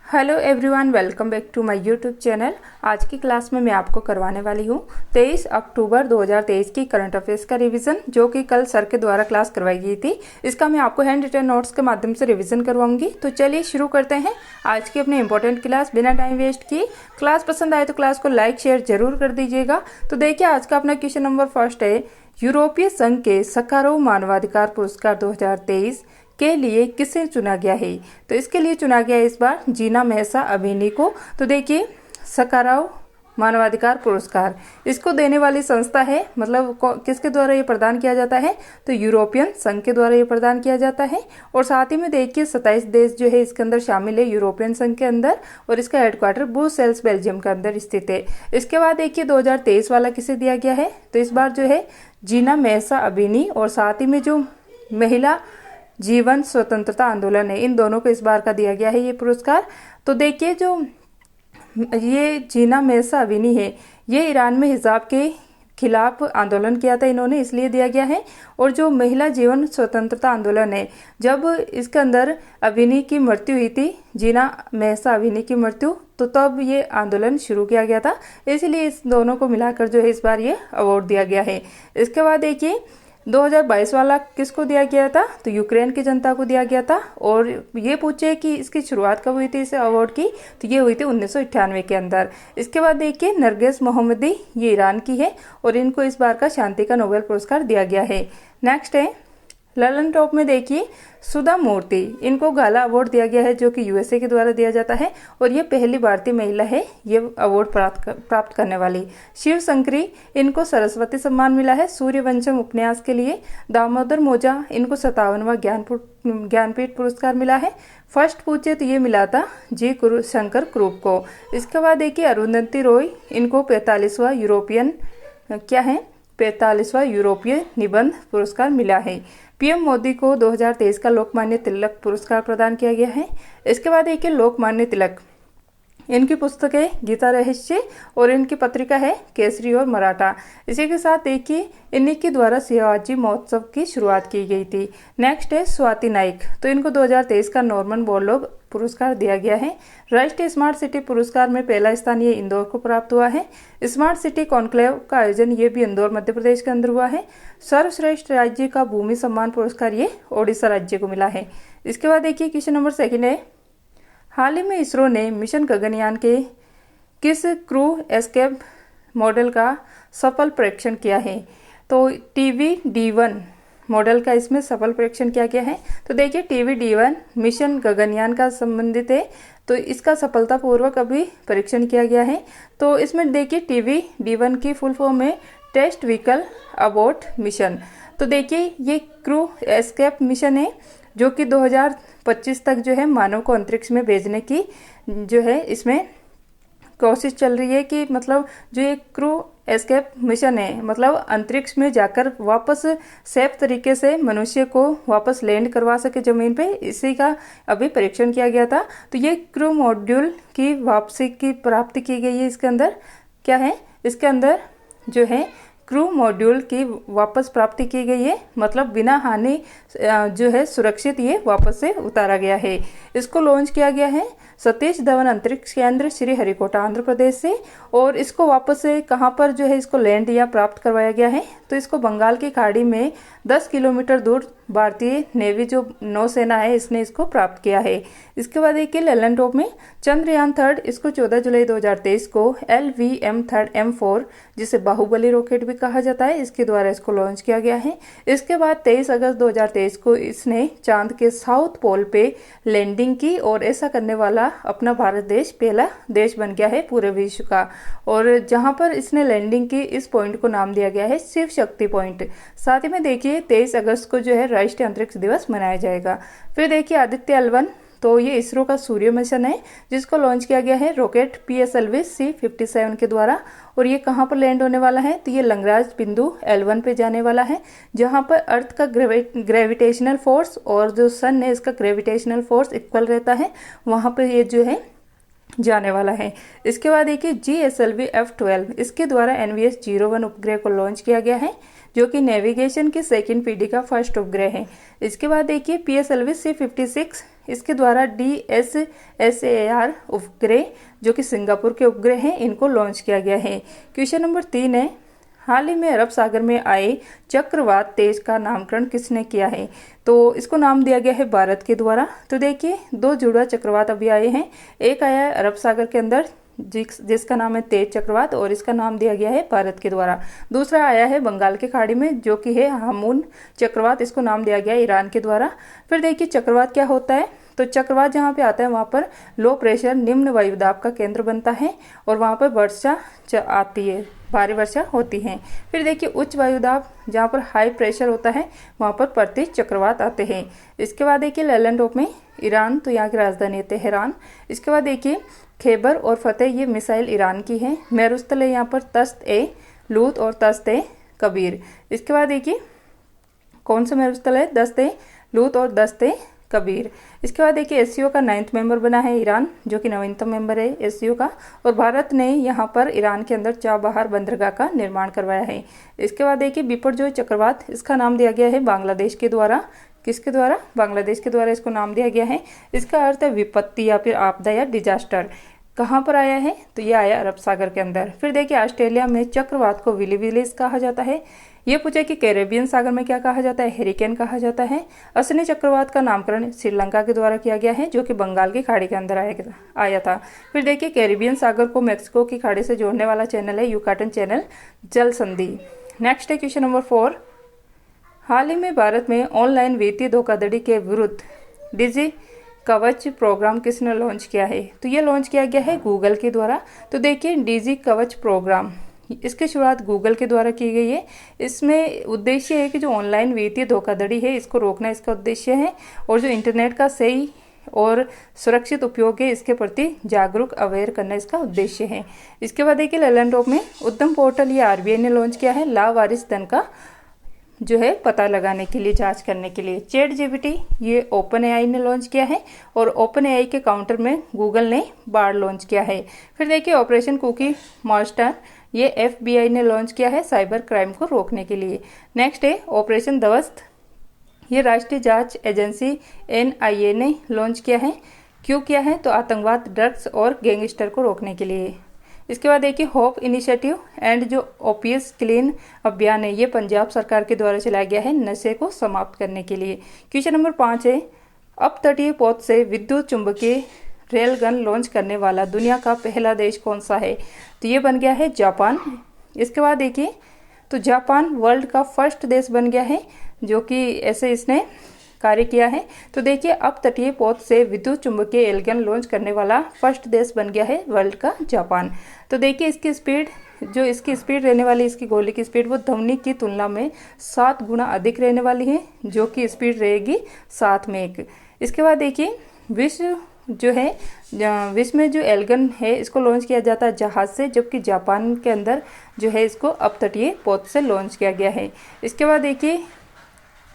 Hello everyone, welcome back to my YouTube channel. आज की class में मैं आपको करवाने वाली हूँ 23 अक्टूबर 2023 की करंट अफेयर्स का रिवीजन, जो कि कल सर के द्वारा क्लास करवाई गई थी। इसका मैं आपको हैंड रिटन नोट्स के माध्यम से रिवीजन करवाऊंगी। तो चलिए शुरू करते हैं आज की अपनी इंपॉर्टेंट क्लास बिना टाइम वेस्ट किए। क्लास पसंद आए तो क्लास को लाइक शेयर जरूर कर दीजिएगा। तो देखिए, आज का अपना क्वेश्चन नंबर फर्स्ट है, यूरोपीय संघ के सखारोव मानवाधिकार पुरस्कार 2023 के लिए किसे चुना गया है। तो इसके लिए चुना गया है इस बार जीना मेहसा अभिनी को। तो देखिए, सखारोव मानवाधिकार पुरस्कार इसको देने वाली संस्था है, मतलब किसके द्वारा ये प्रदान किया जाता है, तो यूरोपियन संघ के द्वारा ये प्रदान किया जाता है। और साथ ही में देखिए 27 देश जो है इसके अंदर शामिल है यूरोपियन संघ के अंदर, और इसका हेडक्वार्टर ब्रुसेल्स बेल्जियम के अंदर स्थित है। इसके बाद देखिए 2023 वाला किसे दिया गया है, तो इस बार जो है जीना मेहसा अभिनी और साथ ही में जो महिला जीवन स्वतंत्रता आंदोलन है, इन दोनों को इस बार का दिया गया है ये पुरस्कार। तो देखिए, जो ये जीना मेहसा अभिनी है, ये ईरान में हिजाब के खिलाफ आंदोलन किया था इन्होंने, इसलिए दिया गया है। और जो महिला जीवन स्वतंत्रता आंदोलन है, जब इसके अंदर अभिनी की मृत्यु हुई थी, जीना मेहसा अभिनी की मृत्यु, तो तब ये आंदोलन शुरू किया गया था, इसलिए इस दोनों को मिलाकर जो है इस बार ये अवार्ड दिया गया है। इसके बाद देखिए 2022 वाला किसको दिया गया था, तो यूक्रेन की जनता को दिया गया था। और ये पूछे कि इसकी शुरुआत कब हुई थी इस अवार्ड की, तो ये हुई थी 1998 के अंदर। इसके बाद देखिए नरगिस मोहम्मदी, ये ईरान की है और इनको इस बार का शांति का नोबेल पुरस्कार दिया गया है। नेक्स्ट है ललन टॉप में देखिए सुधा मूर्ति, इनको गाला अवार्ड दिया गया है, जो कि यूएसए के द्वारा दिया जाता है और ये पहली भारतीय महिला है ये अवार्ड प्राप्त करने वाली। शिव शंकरी, इनको सरस्वती सम्मान मिला है सूर्यवंशम उपन्यास के लिए। दामोदर मोजा, इनको 57वां ज्ञानपीठ पुरस्कार मिला है। फर्स्ट पूछे तो ये मिला था जी शंकर क्रूप को। इसके बाद देखिए अरुंधति रॉय, इनको 45वां यूरोपीय निबंध पुरस्कार मिला है। पीएम मोदी को 2023 का लोकमान्य तिलक पुरस्कार प्रदान किया गया है। इसके बाद देखिए लोकमान्य तिलक, इनकी पुस्तक है गीता रहस्य और इनकी पत्रिका है केसरी और मराठा। इसी के साथ देखिए इन्हीं के द्वारा शिवाजी महोत्सव की शुरुआत की गई थी। नेक्स्ट है स्वाति नाइक, तो इनको 2023 का नॉर्मन बोरलॉग पुरस्कार दिया गया है। राष्ट्रीय स्मार्ट सिटी पुरस्कार में पहला स्थान ये इंदौर को प्राप्त हुआ है। स्मार्ट सिटी कॉन्क्लेव का आयोजन ये भी इंदौर मध्य प्रदेश के अंदर हुआ है। सर्वश्रेष्ठ राज्य का भूमि सम्मान पुरस्कार ये ओडिशा राज्य को मिला है। इसके बाद देखिए क्वेश्चन नंबर सेकंड है, हाल ही में इसरो ने मिशन गगनयान के किस क्रू एस्केप मॉडल का सफल परीक्षण किया है, तो TVD-1 मॉडल का इसमें सफल परीक्षण किया गया है। तो देखिए TVD-1 मिशन गगनयान का संबंधित है, तो इसका सफलतापूर्वक अभी परीक्षण किया गया है। तो इसमें देखिए TVD-1 की फुल फॉर्म है टेस्ट व्हीकल अबॉर्ट मिशन। तो देखिए ये क्रू एस्केप मिशन है, जो कि 2025 तक जो है मानव को अंतरिक्ष में भेजने की जो है इसमें कोशिश चल रही है, कि मतलब जो ये क्रू एस्केप मिशन है, मतलब अंतरिक्ष में जाकर वापस सेफ तरीके से मनुष्य को वापस लैंड करवा सके जमीन पे, इसी का अभी परीक्षण किया गया था। तो ये क्रू मॉड्यूल की वापसी की प्राप्ति की गई है। इसके अंदर क्या है, इसके अंदर जो है क्रू मॉड्यूल की वापस प्राप्ति की गई है, मतलब बिना हानि जो है सुरक्षित ये वापस से उतारा गया है। इसको लॉन्च किया गया है सतीश धवन अंतरिक्ष केंद्र श्रीहरिकोटा आंध्र प्रदेश से। और इसको वापस से कहाँ पर जो है इसको लैंड या प्राप्त करवाया गया है, तो इसको बंगाल की खाड़ी में 10 किलोमीटर दूर भारतीय नेवी जो नौसेना है इसने इसको प्राप्त किया है। इसके बाद देखिए ललन टॉप में चंद्रयान 3, इसको 14 जुलाई 2023 को LVM-3M4, जिसे बाहुबली रॉकेट भी कहा जाता है, इसके द्वारा इसको लॉन्च किया गया है। इसके बाद 23 अगस्त 2023 को इसने चांद के साउथ पोल पे लैंडिंग की, और ऐसा करने वाला अपना भारत देश पहला देश बन गया है पूरे विश्व का। और जहां पर इसने लैंडिंग की, इस पॉइंट को नाम दिया गया है शिव शक्ति पॉइंट। साथ ही में देखिए 23 अगस्त को जो है राष्ट्रीय अंतरिक्ष दिवस मनाया जाएगा। फिर देखिए आदित्य L1, तो ये इसरो का सूर्य मिशन है, जिसको लॉन्च किया गया है रॉकेट PSLV C57 के द्वारा। और ये कहाँ पर लैंड होने वाला है, तो ये लंगराज बिंदु L1 पे जाने वाला है, जहां पर अर्थ का ग्रेविटेशनल फोर्स और जो सन है इसका ग्रेविटेशनल फोर्स इक्वल रहता है, वहां पर ये जो है जाने वाला है। इसके बाद देखिए GSLV F12, इसके द्वारा NVS-01 उपग्रह को लॉन्च किया गया है, जो कि नेविगेशन की सेकंड पीढ़ी का फर्स्ट उपग्रह है। इसके बाद देखिए PSLV C56, इसके द्वारा DSSAR उपग्रह जो कि सिंगापुर के उपग्रह हैं इनको लॉन्च किया गया है। क्वेश्चन नंबर 3 है, हाल ही में अरब सागर में आए चक्रवात तेज का नामकरण किसने किया है? तो इसको नाम दिया गया है भारत के द्वारा। तो देखिए 2 जुड़वा चक्रवात अभी आए हैं, एक आया है अरब सागर के अंदर जिसका नाम है तेज चक्रवात और इसका नाम दिया गया है भारत के द्वारा। दूसरा आया है बंगाल की खाड़ी में जो कि है हामून चक्रवात, इसको नाम दिया गया है ईरान के द्वारा। फिर देखिए चक्रवात क्या होता है, तो चक्रवात जहाँ पे आता है वहाँ पर लो प्रेशर निम्न वायुदाब का केंद्र बनता है और वहाँ पर वर्षा आती है, भारी वर्षा होती है। फिर देखिए उच्च वायुदाब जहाँ पर हाई प्रेशर होता है वहाँ पर प्रति चक्रवात आते हैं। इसके बाद देखिए लैलेंडोप में ईरान, तो यहाँ की राजधानी है तेहरान। इसके बाद देखिए खैबर और फतेह, ये मिसाइल ईरान की है। मेरुस्थल है यहाँ पर तश्त-ए-लूत और तश्त-ए-कबीर। इसके बाद देखिए कौन सा मेरुस्थल है, दश्त-ए-लूत और दश्त-ए-कबीर। इसके बाद देखिए एससीओ का 9वां मेंबर बना है ईरान जो कि 9वां मेंबर है एससीओ का, और भारत ने यहाँ पर ईरान के अंदर चाबहार बंदरगाह का निर्माण करवाया है। इसके बाद देखिए बिपरजॉय चक्रवात, इसका नाम दिया गया है बांग्लादेश के द्वारा। किसके द्वारा? बांग्लादेश के द्वारा इसको नाम दिया गया है। इसका अर्थ है विपत्ति या फिर आपदा या डिजास्टर। कहाँ पर आया है? तो ये आया अरब सागर के अंदर। फिर देखिए ऑस्ट्रेलिया में चक्रवात को विली विलिस कहा जाता है। ये पूछा कि कैरेबियन सागर में क्या कहा जाता है? हेरिकेन कहा जाता है। असनी चक्रवात का नामकरण श्रीलंका के द्वारा किया गया है जो कि बंगाल की खाड़ी के अंदर आया था। फिर देखिए कैरेबियन सागर को मैक्सिको की खाड़ी से जोड़ने वाला चैनल है युकाटन चैनल जल संधि। नेक्स्ट है क्वेश्चन नंबर 4, हाल ही में भारत में ऑनलाइन वित्तीय धोखाधड़ी के विरुद्ध डिजी कवच प्रोग्राम किसने लॉन्च किया है? तो ये लॉन्च किया गया है गूगल के द्वारा। तो देखिए डिजी कवच प्रोग्राम, इसकी शुरुआत गूगल के द्वारा की गई है। इसमें उद्देश्य है कि जो ऑनलाइन वित्तीय धोखाधड़ी है इसको रोकना इसका उद्देश्य है, और जो इंटरनेट का सही और सुरक्षित उपयोग है इसके प्रति जागरूक अवेयर करना इसका उद्देश्य है। इसके बाद देखिए लैलेंडोप में उद्यम पोर्टल ये आरबीआई ने लॉन्च किया है लावारिस धन का जो है पता लगाने के लिए, जांच करने के लिए। चैट जीपीटी ये ओपन एआई ने लॉन्च किया है, और ओपन एआई के काउंटर में गूगल ने बार्ड लॉन्च किया है। फिर देखिए ऑपरेशन कुकी मॉन्स्टर ये एफबीआई ने लॉन्च किया है साइबर क्राइम को रोकने के लिए। नेक्स्ट है ऑपरेशन ध्वस्त, ये राष्ट्रीय जांच एजेंसी एनआईए ने लॉन्च किया है। क्यों किया है? तो आतंकवाद, ड्रग्स और गैंगस्टर को रोकने के लिए। इसके बाद देखिए होप इनिशिएटिव एंड जो ओपीएस क्लीन अभियान है ये पंजाब सरकार के द्वारा चलाया गया है नशे को समाप्त करने के लिए। क्वेश्चन नंबर 5 है, अप तटीय पथ से विद्युत चुंबकीय रेलगन लॉन्च करने वाला दुनिया का पहला देश कौन सा है? तो ये बन गया है जापान। इसके बाद देखिए तो जापान वर्ल्ड का फर्स्ट देश बन गया है जो कि ऐसे इसने कार्य किया है। तो देखिए अप तटीय पथ से विद्युत चुंबकीय एल्गन लॉन्च करने वाला फर्स्ट देश बन गया है वर्ल्ड का जापान। तो देखिए इसकी स्पीड, जो इसकी स्पीड रहने वाली इसकी गोली की स्पीड वो ध्वनि की तुलना में 7 गुना अधिक रहने वाली है, जो कि स्पीड रहेगी 7 मेक। इसके बाद देखिए विश्व में जो एल्गन है इसको लॉन्च किया जाता है जहाज से, जबकि जापान के अंदर जो है इसको अपतटीय पथ से लॉन्च किया गया है। इसके बाद देखिए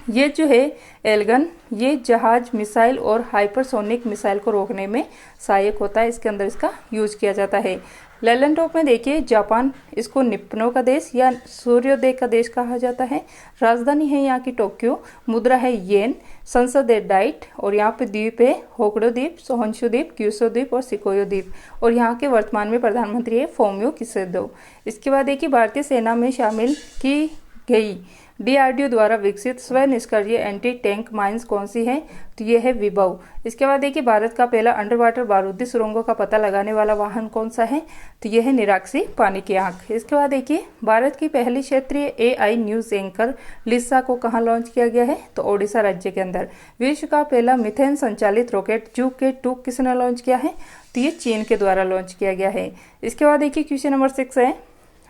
ये जो है एल्गन ये जहाज, मिसाइल और हाइपरसोनिक मिसाइल को रोकने में सहायक होता है, इसके अंदर इसका यूज किया जाता है। लैलेंडोप में देखिए जापान इसको निप्पनों का देश या सूर्योदय का देश कहा जाता है। राजधानी है यहाँ की टोक्यो, मुद्रा है येन, संसद है डाइट, और यहाँ पे द्वीप है होक्डो द्वीप, सोहनशु द्वीप, क्यूशो द्वीप और सिकोयो द्वीप, और यहाँ के वर्तमान में प्रधानमंत्री है फोमियो किसेदो। इसके बाद देखिए भारतीय सेना में शामिल की गई डीआरडीओ द्वारा विकसित स्व निष्क्रिय एंटी टैंक माइंस कौन सी है? तो ये है विभव। इसके बाद देखिए भारत का पहला अंडर वाटर बारूदी सुरंगों का पता लगाने वाला वाहन कौन सा है? तो ये है निराक्षी पानी की आंख। इसके बाद देखिए भारत की पहली क्षेत्रीय एआई न्यूज एंकर लिसा को कहाँ लॉन्च किया गया है? तो ओडिशा राज्य के अंदर। विश्व का पहला मिथेन संचालित रॉकेट JUICA-2 किसने लॉन्च किया है? तो ये चीन के द्वारा लॉन्च किया गया है। इसके बाद देखिए क्वेश्चन नंबर 6 है,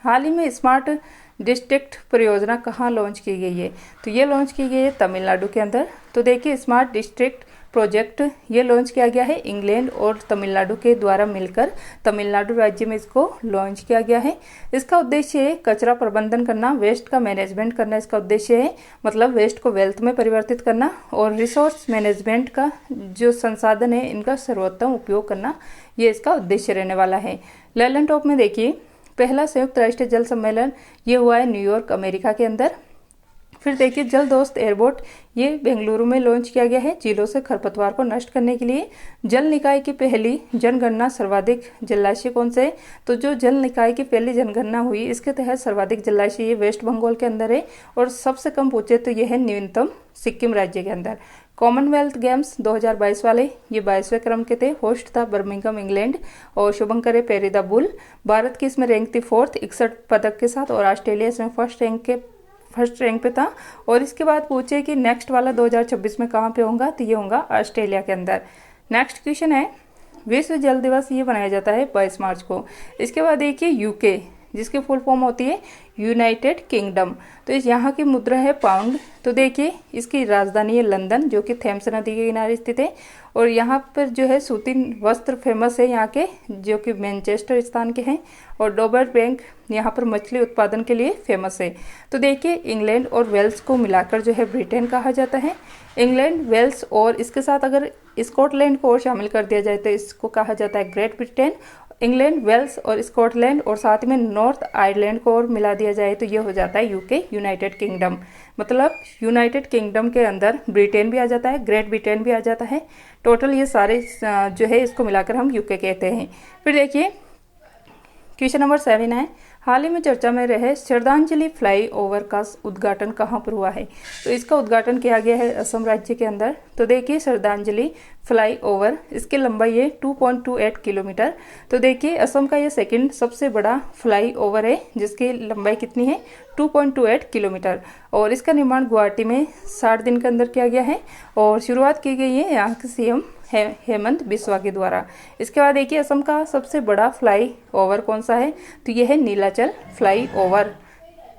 हाल ही में स्मार्ट डिस्ट्रिक्ट परियोजना कहाँ लॉन्च की गई है? तो ये लॉन्च की गई है तमिलनाडु के अंदर। तो देखिए स्मार्ट डिस्ट्रिक्ट प्रोजेक्ट ये लॉन्च किया गया है इंग्लैंड और तमिलनाडु के द्वारा मिलकर, तमिलनाडु राज्य में इसको लॉन्च किया गया है। इसका उद्देश्य है कचरा प्रबंधन करना, वेस्ट का मैनेजमेंट करना इसका उद्देश्य है, मतलब वेस्ट को वेल्थ में परिवर्तित करना, और रिसोर्स मैनेजमेंट का जो संसाधन है इनका सर्वोत्तम उपयोग करना, ये इसका उद्देश्य रहने वाला है। लैलेंडोप में देखिए पहला संयुक्त राष्ट्र जल सम्मेलन ये हुआ है न्यूयॉर्क अमेरिका के अंदर। फिर देखिए जल दोस्त एयरबोट, ये बेंगलुरु में लॉन्च किया गया है झीलों से खरपतवार को नष्ट करने के लिए। जल निकाय की पहली जनगणना सर्वाधिक जलाशय कौन से है? तो जो जल निकाय की पहली जनगणना हुई इसके तहत सर्वाधिक जलाशय ये वेस्ट बंगाल के अंदर है, और सबसे कम पूछे तो यह है न्यूनतम सिक्किम राज्य के अंदर। कॉमनवेल्थ गेम्स 2022 वाले ये 22वें क्रम के थे। होस्ट था बर्मिंघम इंग्लैंड, और शुभंकर पेरीदा बुल। भारत की इसमें रैंक थी 4th 61 पदक के साथ, और ऑस्ट्रेलिया इसमें फर्स्ट रैंक पे था। और इसके बाद पूछे कि नेक्स्ट वाला 2026 में कहाँ पे होगा? तो ये होगा ऑस्ट्रेलिया के अंदर। नेक्स्ट क्वेश्चन है, विश्व जल दिवस ये मनाया जाता है 22 मार्च को। इसके बाद देखिए यूके, जिसकी फुल फॉर्म होती है यूनाइटेड किंगडम, तो इस यहाँ की मुद्रा है पाउंड। तो देखिए इसकी राजधानी है लंदन, जो कि थेम्स नदी के किनारे स्थित है। और यहाँ पर जो है सूती वस्त्र फेमस है यहाँ के, जो कि मैनचेस्टर स्थान के हैं। और डोबर बैंक यहाँ पर मछली उत्पादन के लिए फेमस है। तो देखिए इंग्लैंड और वेल्स को मिलाकर जो है ब्रिटेन कहा जाता है। इंग्लैंड, वेल्स और इसके साथ अगर स्कॉटलैंड को और शामिल कर दिया जाए तो इसको कहा जाता है ग्रेट ब्रिटेन। इंग्लैंड, वेल्स और स्कॉटलैंड और साथ में नॉर्थ आयरलैंड को और मिला दिया जाए तो ये हो जाता है यूके, यूनाइटेड किंगडम। मतलब यूनाइटेड किंगडम के अंदर ब्रिटेन भी आ जाता है, ग्रेट ब्रिटेन भी आ जाता है। टोटल ये सारे जो है इसको मिलाकर हम यूके कहते हैं। फिर देखिए क्वेश्चन नंबर 7 है, हाल ही में चर्चा में रहे श्रद्धांजलि फ्लाईओवर का उद्घाटन कहाँ पर हुआ है? तो इसका उद्घाटन किया गया है असम राज्य के अंदर। तो देखिए श्रद्धांजलि फ्लाईओवर, इसकी लंबाई है 2.28 किलोमीटर। तो देखिए असम का ये सेकंड सबसे बड़ा फ्लाईओवर है, जिसकी लंबाई कितनी है? 2.28 किलोमीटर। और इसका निर्माण गुवाहाटी में 60 दिन के अंदर किया गया है, और शुरुआत की गई है यहाँ के सीएम हेमंत बिस्वा के द्वारा। इसके बाद देखिए असम का सबसे बड़ा फ्लाई ओवर कौन सा है? तो यह है नीलाचल फ्लाई ओवर।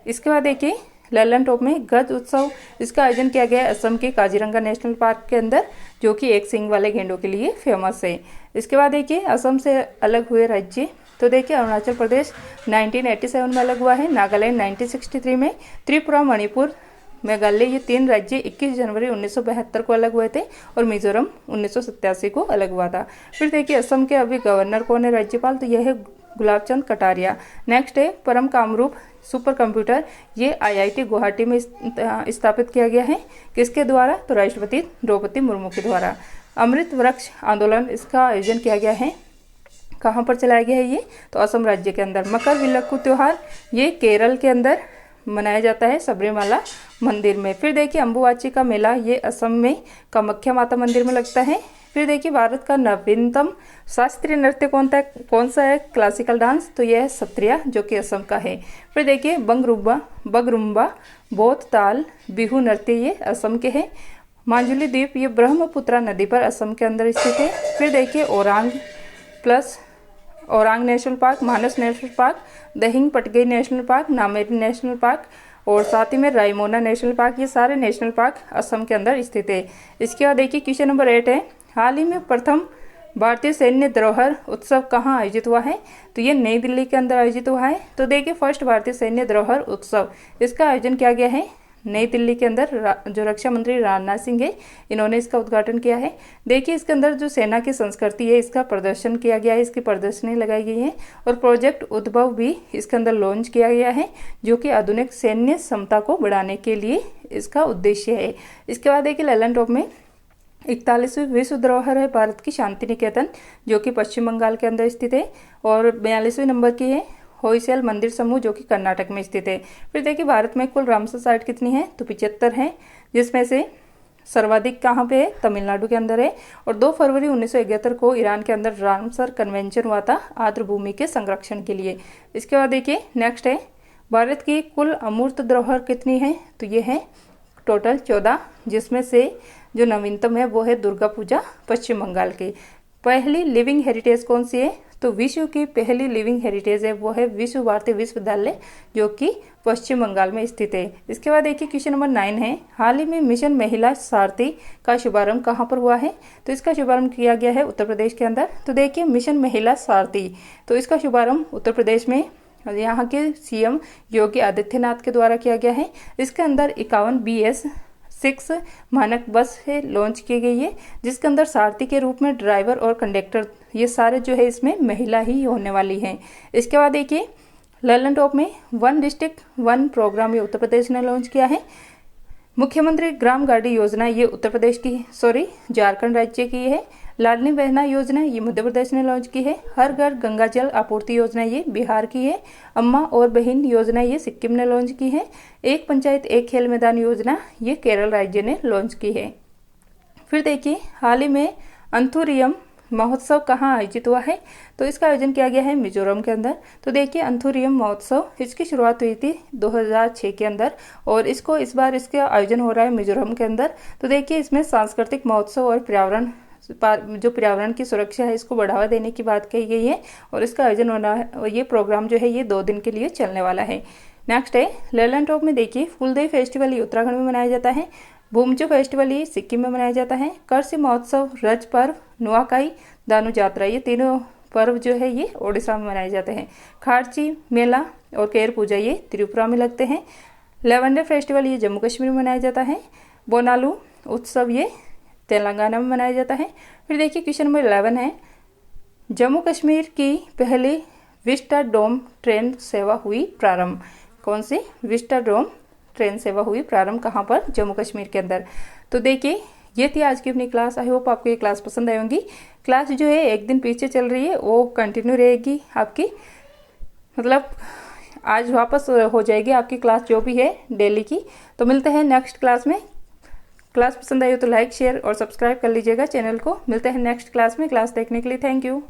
इसके बाद देखिए लल्लन टॉप में गज उत्सव, इसका आयोजन किया गया है असम के काजीरंगा नेशनल पार्क के अंदर, जो कि एक सींग वाले गेंडों के लिए फेमस है। इसके बाद देखिए असम से अलग हुए राज्य, तो देखिए अरुणाचल प्रदेश 1987 में अलग हुआ है, नागालैंड 1963 में, त्रिपुरा, मणिपुर, मेघालय, ये 3 राज्य 21 जनवरी 1972 को अलग हुए थे, और मिजोरम 1987 को अलग हुआ था। फिर देखिए असम के अभी गवर्नर कौन है, राज्यपाल? तो यह है गुलाब चंद कटारिया। नेक्स्ट है परम कामरूप सुपर कंप्यूटर, ये IIT गुवाहाटी में स्थापित किया गया है। किसके द्वारा? तो राष्ट्रपति द्रौपदी मुर्मू के द्वारा। अमृत वृक्ष आंदोलन, इसका आयोजन किया गया है, कहाँ पर चलाया गया है ये? तो असम राज्य के अंदर। मकर विलक्कू त्योहार, ये केरल के अंदर मनाया जाता है सबरीमाला मंदिर में। फिर देखिए अम्बुबाची का मेला, ये असम में कामाख्या माता मंदिर में लगता है। फिर देखिए भारत का नवीनतम शास्त्रीय नृत्य कौन सा है? क्लासिकल डांस, तो यह है सत्रिया, जो कि असम का है। फिर देखिए बगरुम्बा, बोध ताल, बिहू नृत्य, ये असम के हैं। मांजुली द्वीप, ये ब्रह्मपुत्रा नदी पर असम के अंदर स्थित है। फिर देखिए Orang national park, Manas national park, Dehing Patkai national park, Nameri national park, और साथ ही में रायमोना नेशनल पार्क, ये सारे नेशनल पार्क असम के अंदर स्थित है। इसके बाद देखिए क्वेश्चन नंबर 8 है, हाल ही में प्रथम भारतीय सैन्य धरोहर उत्सव कहाँ आयोजित हुआ है? तो ये नई दिल्ली के अंदर आयोजित हुआ है। तो देखिए फर्स्ट भारतीय सैन्य धरोहर उत्सव, इसका आयोजन किया गया है नई दिल्ली के अंदर। जो रक्षा मंत्री राजनाथ सिंह है, इन्होंने इसका उद्घाटन किया है। देखिए इसके अंदर जो सेना की संस्कृति है, इसका प्रदर्शन किया गया है, इसकी प्रदर्शनी लगाई गई है। और प्रोजेक्ट उद्भव भी इसके अंदर लॉन्च किया गया है, जो कि आधुनिक सैन्य क्षमता को बढ़ाने के लिए इसका उद्देश्य है। इसके बाद देखिए लल्लन टॉप में 41वीं विश्व धरोहर है भारत की शांति निकेतन, जो कि पश्चिम बंगाल के अंदर स्थित है। और 42वें नंबर की है होयसल मंदिर समूह, जो कि कर्नाटक में स्थित है। फिर देखिए भारत में कुल रामसर साइट कितनी है? तो 75 है, जिसमें से सर्वाधिक कहाँ पे है? तमिलनाडु के अंदर है। और 2 फरवरी 1971 को ईरान के अंदर रामसर कन्वेंशन हुआ था आर्द्र भूमि के संरक्षण के लिए। इसके बाद देखिए नेक्स्ट है, भारत की कुल अमूर्त धरोहर कितनी है? तो ये है टोटल 14, जिसमें से जो नवीनतम है वो है दुर्गा पूजा पश्चिम बंगाल की। पहली लिविंग हेरिटेज कौन सी है? तो विश्व की पहली लिविंग हेरिटेज है वो है विश्व भारती विश्वविद्यालय, जो कि पश्चिम बंगाल में स्थित है। इसके बाद देखिए क्वेश्चन नंबर 9 है, हाल ही में मिशन महिला सारथी का शुभारंभ कहाँ पर हुआ है? तो इसका शुभारंभ किया गया है उत्तर प्रदेश के अंदर। तो देखिए मिशन महिला सारथी, तो इसका शुभारंभ उत्तर प्रदेश में यहाँ के सीएम योगी आदित्यनाथ के द्वारा किया गया है। इसके अंदर 51 BS6 मानक बस है लॉन्च की गई है, जिसके अंदर सारथी के रूप में ड्राइवर और कंडक्टर, ये सारे जो है इसमें महिला ही होने वाली हैं। इसके बाद देखिए लल्लन टॉप में 1 डिस्ट्रिक्ट 1 प्रोग्राम ये उत्तर प्रदेश ने लॉन्च किया है। मुख्यमंत्री ग्राम गाड़ी योजना ये उत्तर प्रदेश की झारखंड राज्य की है। लाडली बहना योजना ये मध्य प्रदेश ने लॉन्च की है। हर घर गंगा जल आपूर्ति योजना ये बिहार की है। अम्मा और बहन योजना ये सिक्किम ने लॉन्च की है। एक पंचायत एक खेल मैदान योजना ये केरल राज्य ने लॉन्च की है। फिर देखिए हाल ही में अंथुरियम महोत्सव कहाँ आयोजित हुआ है, तो इसका आयोजन किया गया है मिजोरम के अंदर। तो देखिए अंथुरियम महोत्सव इसकी शुरुआत हुई थी 2006 के अंदर और इस बार इसका आयोजन हो रहा है मिजोरम के अंदर। तो देखिए इसमें सांस्कृतिक महोत्सव और पर्यावरण की सुरक्षा है इसको बढ़ावा देने की बात कही गई है और इसका आयोजन होना है और ये प्रोग्राम जो है ये 2 दिन के लिए चलने वाला है। नेक्स्ट है लेलैंड टॉप में देखिए फुलदेई फेस्टिवल ये उत्तराखंड में मनाया जाता है। भूमचू फेस्टिवल ये सिक्किम में मनाया जाता है। करसी महोत्सव, रज पर्व, नुआखाई, दानु जात्रा ये तीनों पर्व जो है ये ओडिशा में मनाए जाते हैं। खारची मेला और केर पूजा ये त्रिपुरा में लगते हैं। लेवेंडर फेस्टिवल ये जम्मू कश्मीर में मनाया जाता है। बोनालू उत्सव ये तेलंगाना में मनाया जाता है। फिर देखिए क्वेश्चन नंबर 11 है जम्मू कश्मीर की पहली विस्टाडोम ट्रेन सेवा हुई प्रारंभ। कौन सी विस्टाडोम ट्रेन सेवा हुई प्रारंभ कहाँ पर, जम्मू कश्मीर के अंदर। तो देखिए ये थी आज की अपनी क्लास। आई होप आपको ये क्लास पसंद आई होंगी। क्लास जो है एक दिन पीछे चल रही है वो कंटिन्यू रहेगी आपकी, मतलब आज वापस हो जाएगी आपकी क्लास जो भी है डेली की। तो मिलते हैं नेक्स्ट क्लास में। क्लास पसंद आई हो तो लाइक शेयर और सब्सक्राइब कर लीजिएगा चैनल को। मिलते हैं नेक्स्ट क्लास में। क्लास देखने के लिए थैंक यू।